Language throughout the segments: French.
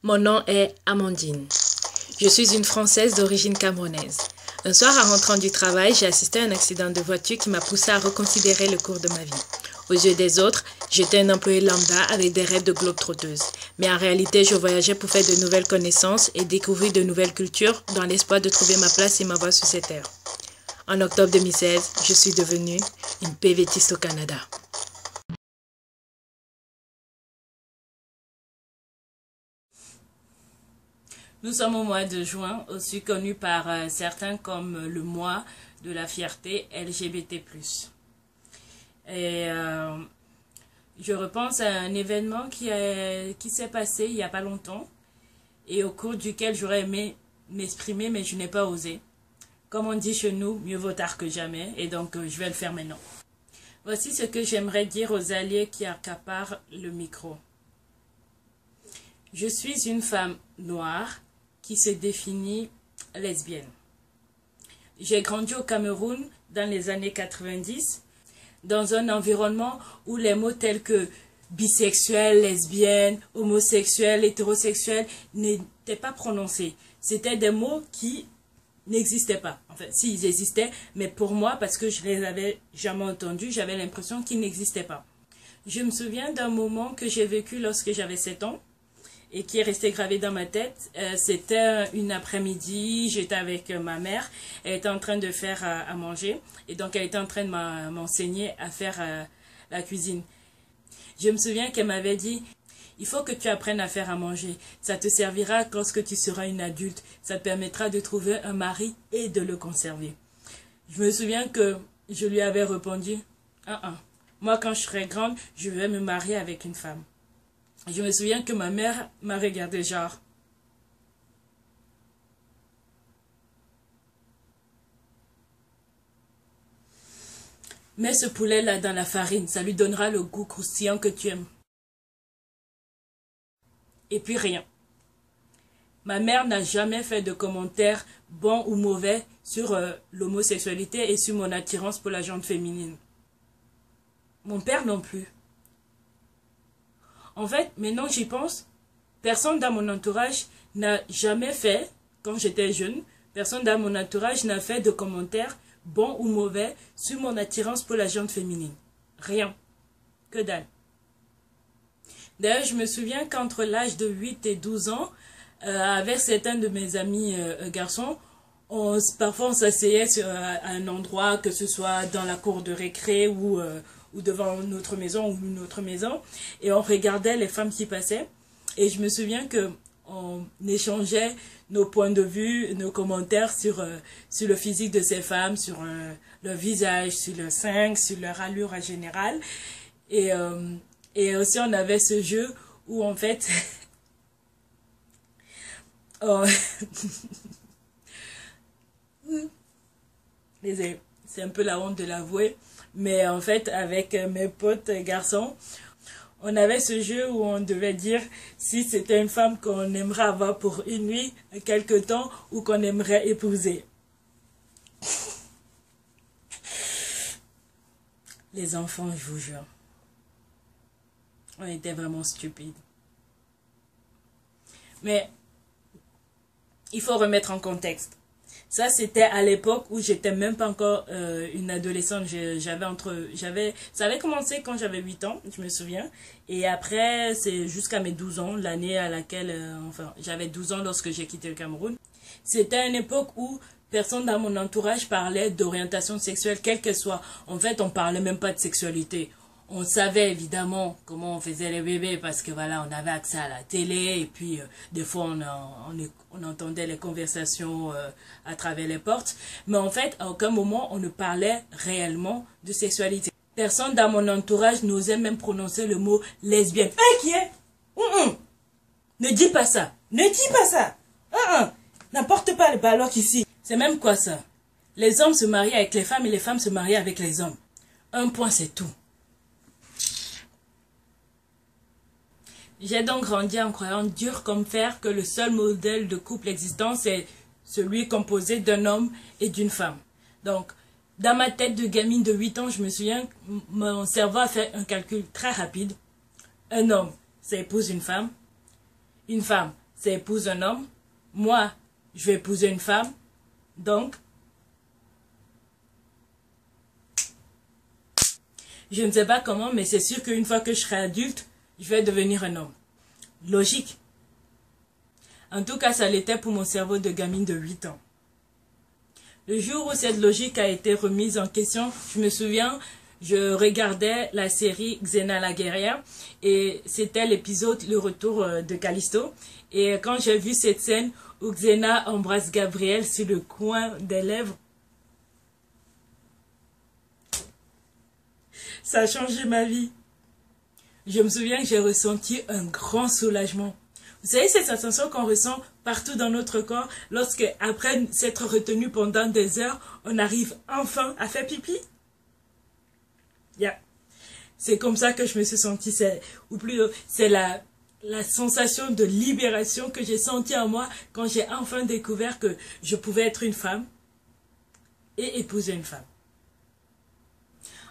Mon nom est Amandine. Je suis une Française d'origine camerounaise. Un soir, en rentrant du travail, j'ai assisté à un accident de voiture qui m'a poussé à reconsidérer le cours de ma vie. Aux yeux des autres, j'étais un employé lambda avec des rêves de globe-trotteuse. Mais en réalité, je voyageais pour faire de nouvelles connaissances et découvrir de nouvelles cultures dans l'espoir de trouver ma place et ma voie sur cette terre. En octobre 2016, je suis devenue une PVTiste au Canada. Nous sommes au mois de juin, aussi connu par certains comme le mois de la fierté LGBT+. Et je repense à un événement qui s'est passé il n'y a pas longtemps et au cours duquel j'aurais aimé m'exprimer, mais je n'ai pas osé. Comme on dit chez nous, mieux vaut tard que jamais, et donc je vais le faire maintenant. Voici ce que j'aimerais dire aux alliés qui accaparent le micro. Je suis une femme noire qui se définit lesbienne. J'ai grandi au Cameroun dans les années 90, dans un environnement où les mots tels que bisexuel, lesbienne, homosexuel, hétérosexuel n'étaient pas prononcés. C'était des mots qui n'existaient pas. Enfin, si, ils existaient, mais pour moi, parce que je les avais jamais entendus, j'avais l'impression qu'ils n'existaient pas. Je me souviens d'un moment que j'ai vécu lorsque j'avais 7 ans, et qui est resté gravé dans ma tête. C'était une après-midi, j'étais avec ma mère, elle était en train de faire à manger, et donc elle était en train de m'enseigner à faire la cuisine. Je me souviens qu'elle m'avait dit, il faut que tu apprennes à faire à manger, ça te servira lorsque tu seras une adulte, ça te permettra de trouver un mari et de le conserver. Je me souviens que je lui avais répondu, moi quand je serai grande, je vais me marier avec une femme. Je me souviens que ma mère m'a regardé genre. Mets ce poulet-là dans la farine, ça lui donnera le goût croustillant que tu aimes. Et puis rien. Ma mère n'a jamais fait de commentaires bons ou mauvais sur l'homosexualité et sur mon attirance pour la gente féminine. Mon père non plus. En fait, maintenant j'y pense, personne dans mon entourage n'a jamais fait, quand j'étais jeune, personne dans mon entourage n'a fait de commentaires, bons ou mauvais, sur mon attirance pour la gente féminine. Rien. Que dalle. D'ailleurs, je me souviens qu'entre l'âge de 8 et 12 ans, avec certains de mes amis garçons, parfois on s'asseyait sur un endroit, que ce soit dans la cour de récré ou devant notre maison ou une autre maison, et on regardait les femmes qui passaient, et je me souviens qu'on échangeait nos points de vue, nos commentaires sur le physique de ces femmes, sur leur visage, sur leur sein, sur leur allure en général, et aussi on avait ce jeu où en fait désolé, c'est un peu la honte de l'avouer, mais en fait, avec mes potes garçons, on avait ce jeu où on devait dire si c'était une femme qu'on aimerait avoir pour une nuit, quelque temps, ou qu'on aimerait épouser. Les enfants, je vous jure, on était vraiment stupides. Mais il faut remettre en contexte. Ça, c'était à l'époque où j'étais même pas encore une adolescente. Ça avait commencé quand j'avais 8 ans, je me souviens. Et après, c'est jusqu'à mes 12 ans, l'année à laquelle, j'avais 12 ans lorsque j'ai quitté le Cameroun. C'était une époque où personne dans mon entourage parlait d'orientation sexuelle, quelle qu'elle soit. En fait, on parlait même pas de sexualité. On savait évidemment comment on faisait les bébés parce que voilà, on avait accès à la télé et puis des fois on entendait les conversations à travers les portes. Mais en fait, à aucun moment on ne parlait réellement de sexualité. Personne dans mon entourage n'osait même prononcer le mot lesbienne. Qui est Ne dis pas ça. Ne dis pas ça. N'apporte pas le baloc ici. C'est même quoi ça? Les hommes se marient avec les femmes et les femmes se marient avec les hommes. Un point, c'est tout. J'ai donc grandi en croyant dur comme fer que le seul modèle de couple existant, c'est celui composé d'un homme et d'une femme. Donc, dans ma tête de gamine de 8 ans, je me souviens, mon cerveau a fait un calcul très rapide. Un homme, ça épouse une femme, ça épouse un homme. Moi, je vais épouser une femme. Donc, je ne sais pas comment, mais c'est sûr qu'une fois que je serai adulte, je vais devenir un homme. Logique. En tout cas, ça l'était pour mon cerveau de gamine de 8 ans. Le jour où cette logique a été remise en question, je me souviens, je regardais la série Xena la guerrière et c'était l'épisode Le retour de Callisto. Et quand j'ai vu cette scène où Xena embrasse Gabriel sur le coin des lèvres, ça a changé ma vie. Je me souviens que j'ai ressenti un grand soulagement. Vous savez cette sensation qu'on ressent partout dans notre corps lorsque, après s'être retenu pendant des heures, on arrive enfin à faire pipi? Yeah. C'est comme ça que je me suis sentie. C'est la sensation de libération que j'ai sentie en moi quand j'ai enfin découvert que je pouvais être une femme et épouser une femme.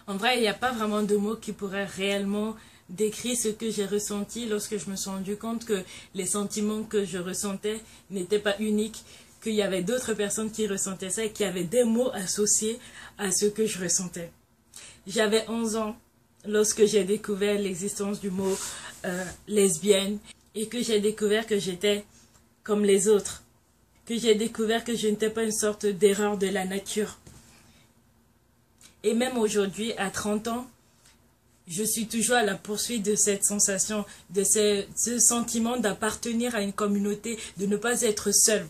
En vrai, il n'y a pas vraiment de mots qui pourraient réellement décrire ce que j'ai ressenti lorsque je me suis rendu compte que les sentiments que je ressentais n'étaient pas uniques, qu'il y avait d'autres personnes qui ressentaient ça et qu'il y avait des mots associés à ce que je ressentais. J'avais 11 ans lorsque j'ai découvert l'existence du mot lesbienne et que j'ai découvert que j'étais comme les autres, que j'ai découvert que je n'étais pas une sorte d'erreur de la nature. Et même aujourd'hui, à 30 ans, je suis toujours à la poursuite de cette sensation, de ce sentiment d'appartenir à une communauté, de ne pas être seul.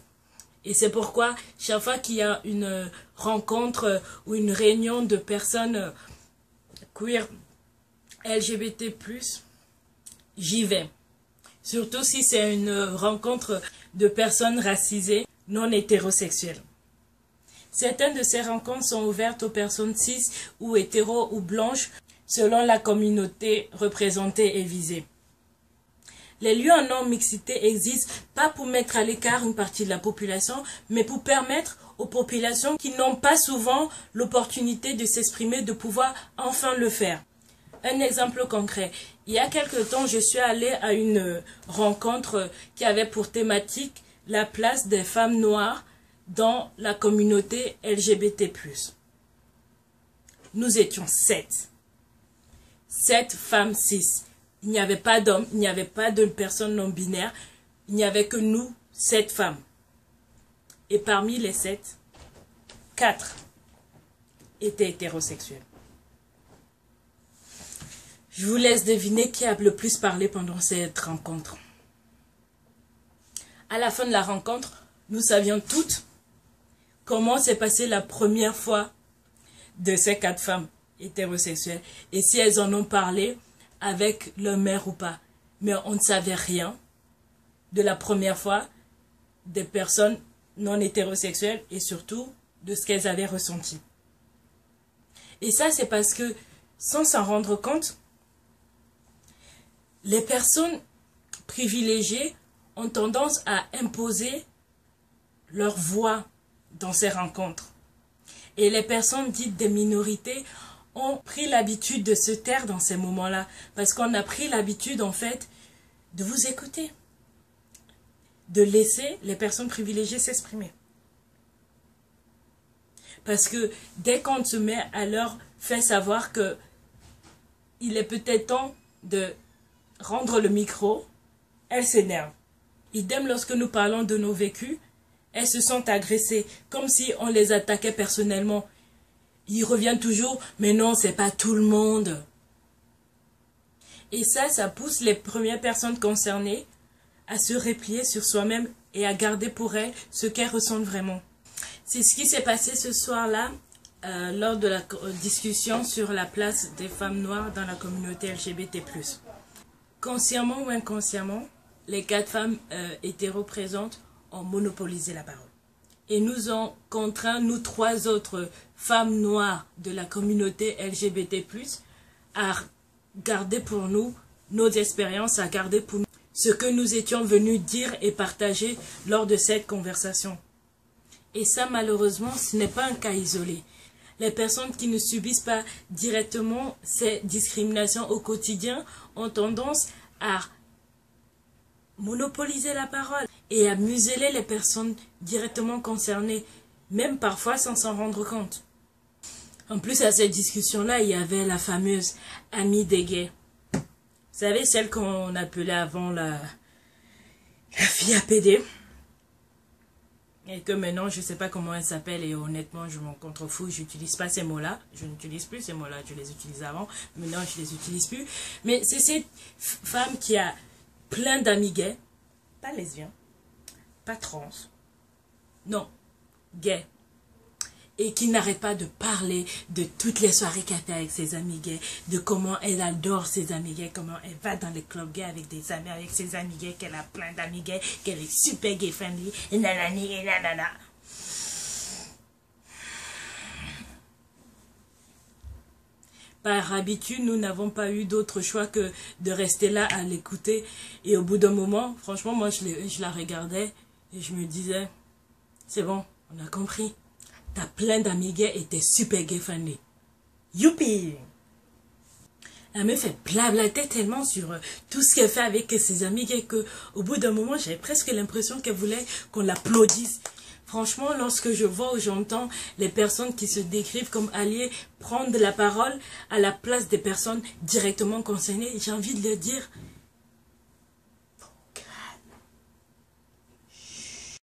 Et c'est pourquoi, chaque fois qu'il y a une rencontre ou une réunion de personnes queer, LGBT+, j'y vais. Surtout si c'est une rencontre de personnes racisées, non hétérosexuelles. Certaines de ces rencontres sont ouvertes aux personnes cis ou hétéros ou blanches selon la communauté représentée et visée. Les lieux en non-mixité existent pas pour mettre à l'écart une partie de la population, mais pour permettre aux populations qui n'ont pas souvent l'opportunité de s'exprimer de pouvoir enfin le faire. Un exemple concret. Il y a quelque temps, je suis allée à une rencontre qui avait pour thématique la place des femmes noires dans la communauté LGBT+. Nous étions 7. 7 femmes cis. Il n'y avait pas d'hommes, il n'y avait pas de personnes non binaires. Il n'y avait que nous, 7 femmes. Et parmi les 7, 4 étaient hétérosexuels. Je vous laisse deviner qui a le plus parlé pendant cette rencontre. À la fin de la rencontre, nous savions toutes comment s'est passée la première fois de ces 4 femmes hétérosexuelles et si elles en ont parlé avec leur mère ou pas. Mais on ne savait rien de la première fois des personnes non hétérosexuelles et surtout de ce qu'elles avaient ressenti. Et ça, c'est parce que, sans s'en rendre compte, les personnes privilégiées ont tendance à imposer leur voix dans ces rencontres. Et les personnes dites des minorités ont pris l'habitude de se taire dans ces moments-là. Parce qu'on a pris l'habitude, en fait, de vous écouter. De laisser les personnes privilégiées s'exprimer. Parce que dès qu'on se met à leur faire savoir que il est peut-être temps de rendre le micro, elles s'énervent. Idem lorsque nous parlons de nos vécus, elles se sentent agressées, comme si on les attaquait personnellement. Ils reviennent toujours, mais non, c'est pas tout le monde. Et ça pousse les premières personnes concernées à se replier sur soi-même et à garder pour elles ce qu'elles ressentent vraiment. C'est ce qui s'est passé ce soir-là, lors de la discussion sur la place des femmes noires dans la communauté LGBT+. Consciemment ou inconsciemment, les 4 femmes hétéros présentes ont monopolisé la parole. Et nous ont contraint, nous 3 autres femmes noires de la communauté LGBT+, à garder pour nous nos expériences, à garder pour nous ce que nous étions venus dire et partager lors de cette conversation. Et ça, malheureusement, ce n'est pas un cas isolé. Les personnes qui ne subissent pas directement ces discriminations au quotidien ont tendance à monopoliser la parole et à museler les personnes directement concernées, même parfois sans s'en rendre compte. En plus, à cette discussion-là, il y avait la fameuse amie des gays. Vous savez, celle qu'on appelait avant la fille à PD. Et que maintenant, je ne sais pas comment elle s'appelle et honnêtement, je m'en contrefous. Je n'utilise pas ces mots-là. Je n'utilise plus ces mots-là. Je les utilisais avant. Maintenant, je ne les utilise plus. Mais c'est cette femme qui a plein d'amis gays. Pas lesbiens. Pas trans. Non. Gays. Et qui n'arrête pas de parler de toutes les soirées qu'elle fait avec ses amis gays, de comment elle adore ses amis gays, comment elle va dans les clubs gays avec des amis, avec ses amis gays, qu'elle a plein d'amis gays, qu'elle est super gay friendly, et nanani, et nanana. Par habitude, nous n'avons pas eu d'autre choix que de rester là à l'écouter. Et au bout d'un moment, franchement, moi, je la regardais et je me disais, c'est bon, on a compris. T'as plein d'amis gays et t'es super gay friendly. Youpi! Elle me fait blablater tellement sur tout ce qu'elle fait avec ses amis gays qu'au bout d'un moment, j'avais presque l'impression qu'elle voulait qu'on l'applaudisse. Franchement, lorsque je vois ou j'entends les personnes qui se décrivent comme alliés prendre la parole à la place des personnes directement concernées, j'ai envie de leur dire...